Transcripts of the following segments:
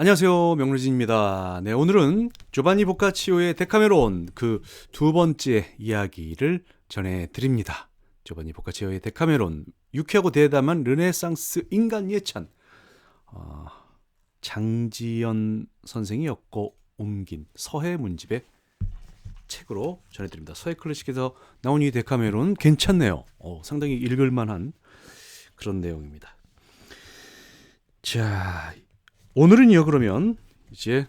안녕하세요. 명루진입니다. 네, 오늘은 조바니 보카치오의 데카메론 그 두 번째 이야기를 전해드립니다. 조바니 보카치오의 데카메론, 유쾌하고 대담한 르네상스 인간 예찬. 어, 장지연 선생이 엮어 옮긴 서해 문집의 책으로 전해드립니다. 서해 클래식에서 나온 이 데카메론 괜찮네요. 상당히 읽을만한 그런 내용입니다. 자, 오늘은요, 그러면 이제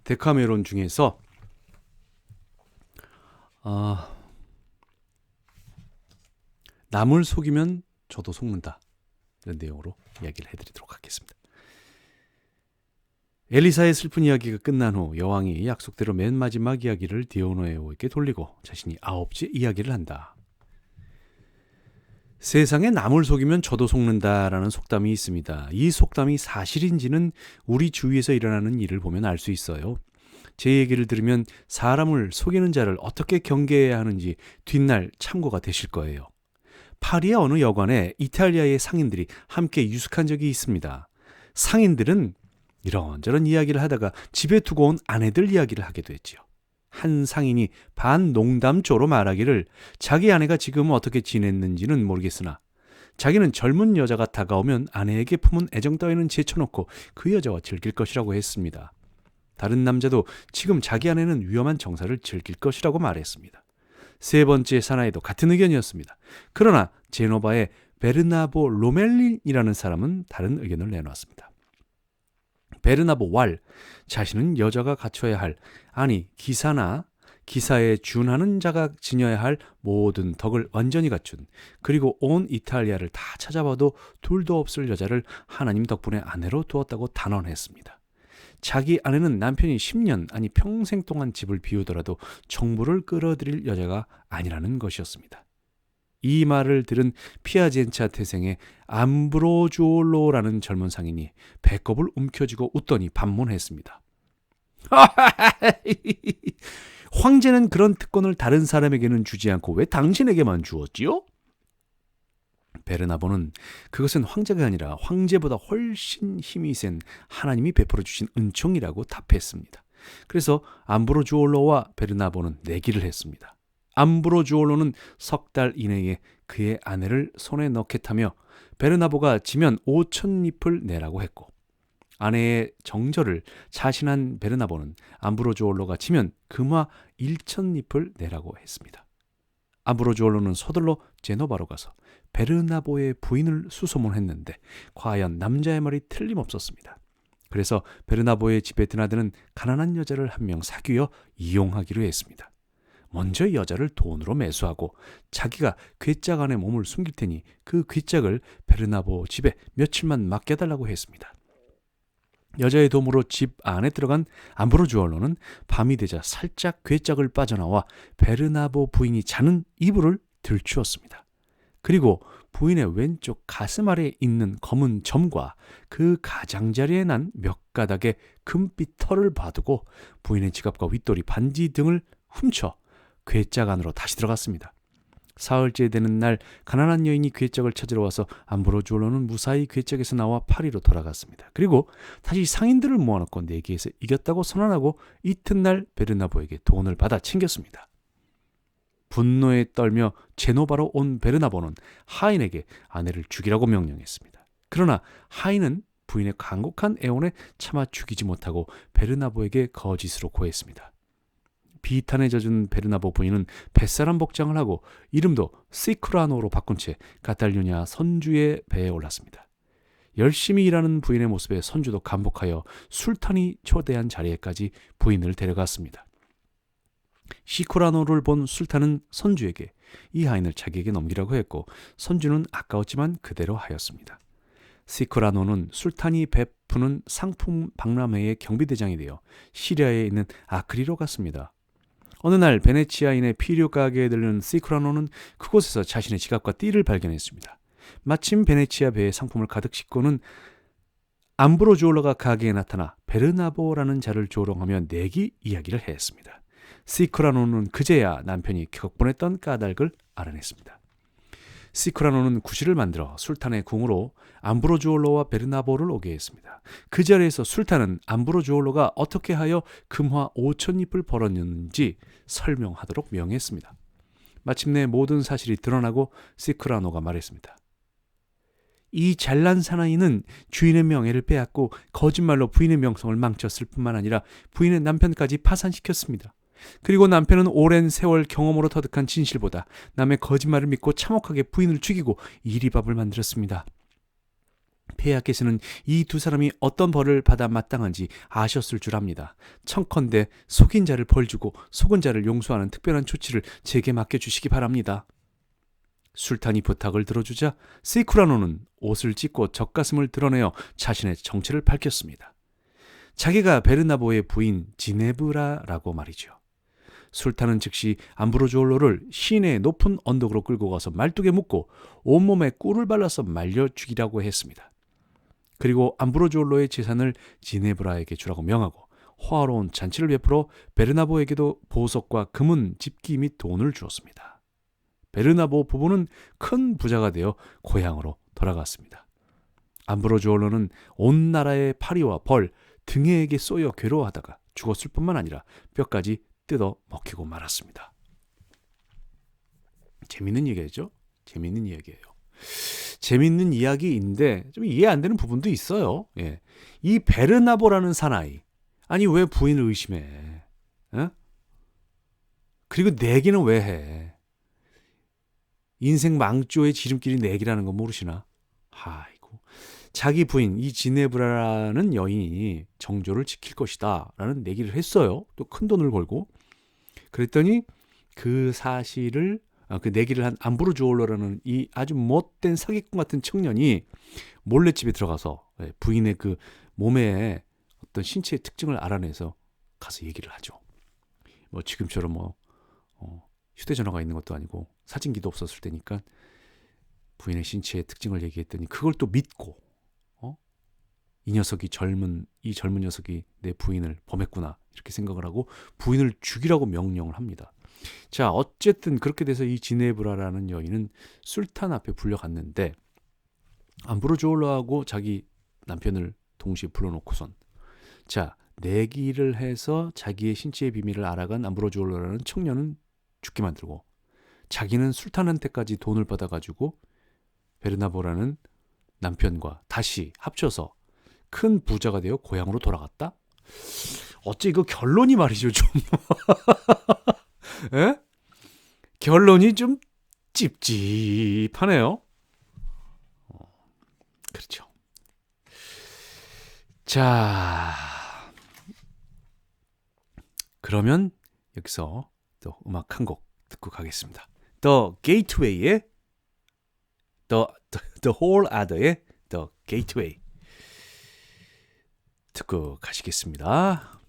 데카메론 중에서 남을 속이면 저도 속는다, 이런 내용으로 이야기를 해드리도록 하겠습니다. 엘리사의 슬픈 이야기가 끝난 후 여왕이 약속대로 맨 마지막 이야기를 디오노에오에게 돌리고 자신이 9째 이야기를 한다. 세상에 남을 속이면 저도 속는다라는 속담이 있습니다. 이 속담이 사실인지는 우리 주위에서 일어나는 일을 보면 알 수 있어요. 제 얘기를 들으면 사람을 속이는 자를 어떻게 경계해야 하는지 뒷날 참고가 되실 거예요. 파리의 어느 여관에 이탈리아의 상인들이 함께 유숙한 적이 있습니다. 상인들은 이런저런 이야기를 하다가 집에 두고 온 아내들 이야기를 하게 됐지요. 한 상인이 반농담조로 말하기를 자기 아내가 지금 어떻게 지냈는지는 모르겠으나 자기는 젊은 여자가 다가오면 아내에게 품은 애정 따위는 제쳐놓고 그 여자와 즐길 것이라고 했습니다. 다른 남자도 지금 자기 아내는 위험한 정사를 즐길 것이라고 말했습니다. 세 번째 사나이도 같은 의견이었습니다. 그러나 제노바의 베르나보 로멜린이라는 사람은 다른 의견을 내놓았습니다. 베르나보 왈, 자신은 여자가 갖춰야 할, 아니 기사나 기사에 준하는 자가 지녀야 할 모든 덕을 완전히 갖춘, 그리고 온 이탈리아를 다 찾아봐도 둘도 없을 여자를 하나님 덕분에 아내로 두었다고 단언했습니다. 자기 아내는 남편이 10년 아니 평생 동안 집을 비우더라도 정부를 끌어들일 여자가 아니라는 것이었습니다. 이 말을 들은 피아젠차 태생의 암브로주올로라는 젊은 상인이 배꼽을 움켜쥐고 웃더니 반문했습니다. 황제는 그런 특권을 다른 사람에게는 주지 않고 왜 당신에게만 주었지요? 베르나보는 그것은 황제가 아니라 황제보다 훨씬 힘이 센 하나님이 베풀어 주신 은총이라고 답했습니다. 그래서 암브로주올로와 베르나보는 내기를 했습니다. 암브로주올로는 석 달 이내에 그의 아내를 손에 넣겠다며 베르나보가 지면 5,000립을 내라고 했고, 아내의 정절을 자신한 베르나보는 암브로주올로가 지면 금화 1,000립을 내라고 했습니다. 암브로주올로는 서둘러 제노바로 가서 베르나보의 부인을 수소문했는데 과연 남자의 말이 틀림없었습니다. 그래서 베르나보의 집에 드나드는 가난한 여자를 한 명 사귀어 이용하기로 했습니다. 먼저 여자를 돈으로 매수하고 자기가 괴짝 안에 몸을 숨길 테니 그 괴짝을 베르나보 집에 며칠만 맡겨달라고 했습니다. 여자의 도움으로 집 안에 들어간 암브로주올로는 밤이 되자 살짝 괴짝을 빠져나와 베르나보 부인이 자는 이불을 들추었습니다. 그리고 부인의 왼쪽 가슴 아래에 있는 검은 점과 그 가장자리에 난 몇 가닥의 금빛 털을 봐두고 부인의 지갑과 윗도리, 반지 등을 훔쳐 괴짝 안으로 다시 들어갔습니다. 사흘째 되는 날 가난한 여인이 괴짝을 찾으러 와서 암브로주올로는 무사히 괴짝에서 나와 파리로 돌아갔습니다. 그리고 다시 상인들을 모아놓고 내기에서 이겼다고 선언하고 이튿날 베르나보에게 돈을 받아 챙겼습니다. 분노에 떨며 제노바로 온 베르나보는 하인에게 아내를 죽이라고 명령했습니다. 그러나 하인은 부인의 간곡한 애원에 차마 죽이지 못하고 베르나보에게 거짓으로 고했습니다. 비탄에 젖은 베르나보 부인은 뱃사람 복장을 하고 이름도 시크라노로 바꾼 채 카탈루냐 선주의 배에 올랐습니다. 열심히 일하는 부인의 모습에 선주도 감복하여 술탄이 초대한 자리에까지 부인을 데려갔습니다. 시크라노를 본 술탄은 선주에게 이 하인을 자기에게 넘기라고 했고 선주는 아까웠지만 그대로 하였습니다. 시크라노는 술탄이 베푸는 상품 박람회의 경비대장이 되어 시리아에 있는 아크리로 갔습니다. 어느 날 베네치아인의 피류 가게에 들르는 시크라노는 그곳에서 자신의 지갑과 띠를 발견했습니다. 마침 베네치아 배에 상품을 가득 싣고는 암브로주올로가 가게에 나타나 베르나보라는 자를 조롱하며 내기 이야기를 했습니다. 시크라노는 그제야 남편이 격분했던 까닭을 알아냈습니다. 시크라노는 구실을 만들어 술탄의 궁으로 암브로주올로와 베르나보를 오게 했습니다. 그 자리에서 술탄은 암브로주올로가 어떻게 하여 금화 5,000잎을 벌었는지 설명하도록 명했습니다. 마침내 모든 사실이 드러나고 시크라노가 말했습니다. 이 잘난 사나이는 주인의 명예를 빼앗고 거짓말로 부인의 명성을 망쳤을 뿐만 아니라 부인의 남편까지 파산시켰습니다. 그리고 남편은 오랜 세월 경험으로 터득한 진실보다 남의 거짓말을 믿고 참혹하게 부인을 죽이고 이리밥을 만들었습니다. 폐하께서는 이 두 사람이 어떤 벌을 받아 마땅한지 아셨을 줄 압니다. 청컨대 속인 자를 벌주고 속은 자를 용서하는 특별한 조치를 제게 맡겨주시기 바랍니다. 술탄이 부탁을 들어주자 시크라노는 옷을 찢고 젖가슴을 드러내어 자신의 정체를 밝혔습니다. 자기가 베르나보의 부인 지네브라라고 말이죠. 술탄은 즉시 암브로주올로를 시내의 높은 언덕으로 끌고 가서 말뚝에 묶고 온몸에 꿀을 발라서 말려 죽이라고 했습니다. 그리고 암브로주올로의 재산을 지네브라에게 주라고 명하고 호화로운 잔치를 베풀어 베르나보에게도 보석과 금은 집기 및 돈을 주었습니다. 베르나보 부부는 큰 부자가 되어 고향으로 돌아갔습니다. 암브로주올로는 온 나라의 파리와 벌, 등에게 쏘여 괴로워하다가 죽었을 뿐만 아니라 뼈까지 뜯어 먹히고 말았습니다. 재밌는 얘기죠? 재밌는 이야기예요. 재밌는 이야기인데 좀 이해 안 되는 부분도 있어요. 예. 이 베르나보라는 사나이, 아니 왜 부인을 의심해? 에? 그리고 내기는 왜 해? 인생 망조의 지름길이 내기라는 거 모르시나? 아이고. 자기 부인 이 지네브라라는 여인이 정조를 지킬 것이다 라는 내기를 했어요. 또 큰 돈을 걸고. 그랬더니 그 사실을 그 내기를 한 암브로주올로라는 이 아주 못된 사기꾼 같은 청년이 몰래 집에 들어가서 부인의 그 몸의 어떤 신체의 특징을 알아내서 가서 얘기를 하죠. 뭐 지금처럼 휴대전화가 있는 것도 아니고 사진기도 없었을 때니까 부인의 신체의 특징을 얘기했더니 그걸 또 믿고 이 젊은 녀석이 내 부인을 범했구나 이렇게 생각을 하고 부인을 죽이라고 명령을 합니다. 자, 어쨌든 그렇게 돼서 이 지네브라라는 여인은 술탄 앞에 불려갔는데 암브로주올로하고 자기 남편을 동시에 불러놓고선 자, 내기를 해서 자기의 신체의 비밀을 알아간 암브로주올로라는 청년은 죽게 만들고 자기는 술탄한테까지 돈을 받아가지고 베르나보라는 남편과 다시 합쳐서 큰 부자가 되어 고향으로 돌아갔다? 어째 이거 결론이 말이죠 좀 에? 결론이 좀 찝찝하네요. 그렇죠. 자, 그러면 여기서 또 음악 한 곡 듣고 가겠습니다. The Gateway의 The Whole Other의 The Gateway 듣고 가시겠습니다.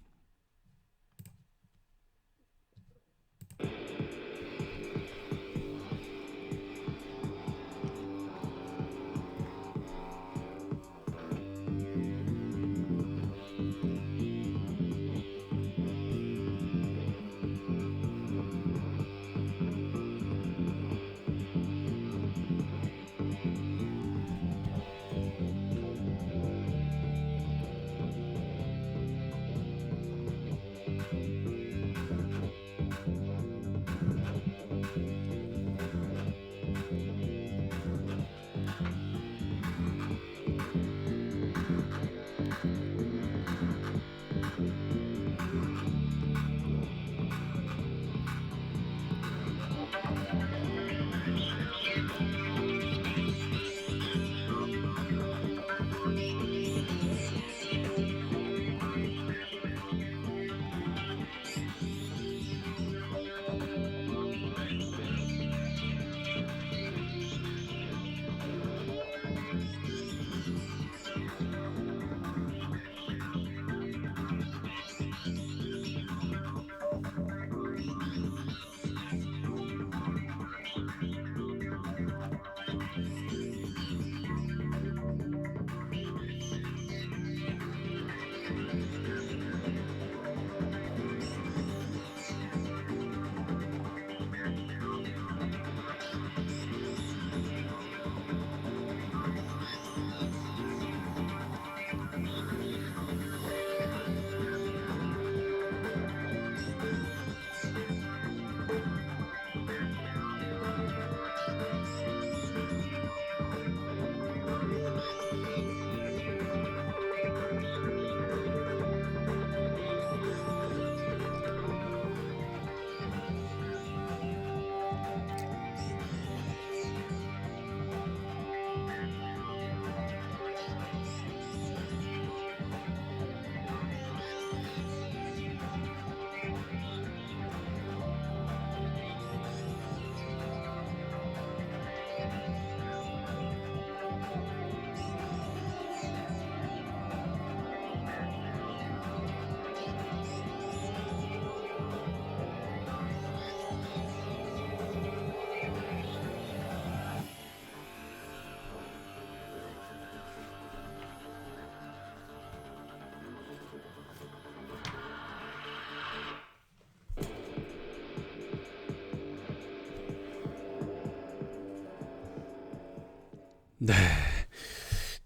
네,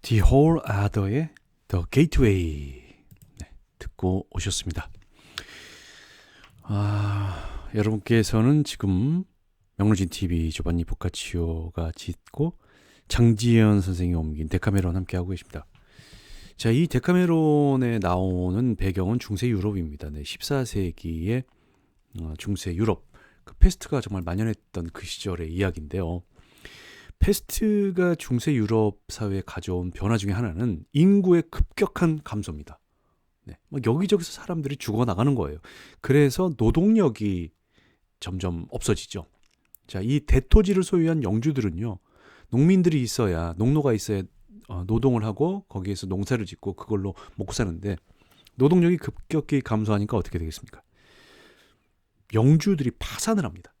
The Whole Other의 The Gateway 네, 듣고 오셨습니다. 여러분께서는 지금 명로진 TV 조반니 보카치오가 짓고 장지연 선생이 옮긴 데카메론 함께하고 계십니다. 자, 이 데카메론에 나오는 배경은 중세 유럽입니다. 네, 14세기의 중세 유럽 그 페스트가 정말 만연했던 그 시절의 이야기인데요. 페스트가 중세 유럽 사회에 가져온 변화 중에 하나는 인구의 급격한 감소입니다. 네, 여기저기서 사람들이 죽어나가는 거예요. 그래서 노동력이 점점 없어지죠. 자, 이 대토지를 소유한 영주들은요, 농민들이 있어야, 농노가 있어야 노동을 하고 거기에서 농사를 짓고 그걸로 먹고 사는데 노동력이 급격히 감소하니까 어떻게 되겠습니까? 영주들이 파산을 합니다.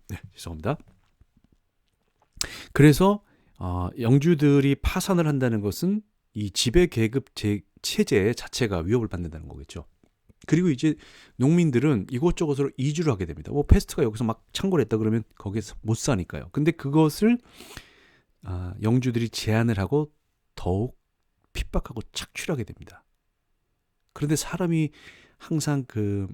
네, 죄송합니다. 그래서 영주들이 파산을 한다는 것은 이 지배 계급 체제 자체가 위협을 받는다는 거겠죠. 그리고 이제 농민들은 이곳저곳으로 이주를 하게 됩니다. 페스트가 여기서 막 창궐 했다 그러면 거기서 못 사니까요. 근데 그것을 영주들이 제한을 하고 더욱 핍박하고 착취하게 됩니다. 그런데 사람이 항상 그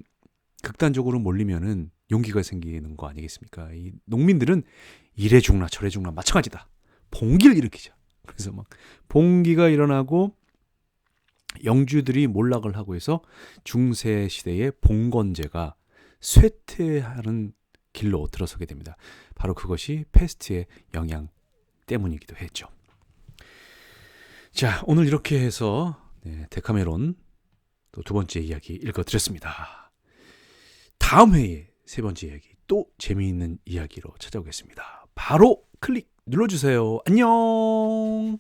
극단적으로 몰리면은 용기가 생기는 거 아니겠습니까? 이 농민들은 이래 죽나 저래 죽나 마찬가지다. 봉기를 일으키자. 그래서 막 봉기가 일어나고 영주들이 몰락을 하고 해서 중세 시대의 봉건제가 쇠퇴하는 길로 들어서게 됩니다. 바로 그것이 페스트의 영향 때문이기도 했죠. 자, 오늘 이렇게 해서 데카메론 또 두 번째 이야기 읽어드렸습니다. 다음 회에 세 번째 이야기 또 재미있는 이야기로 찾아오겠습니다. 바로 클릭 눌러주세요. 안녕.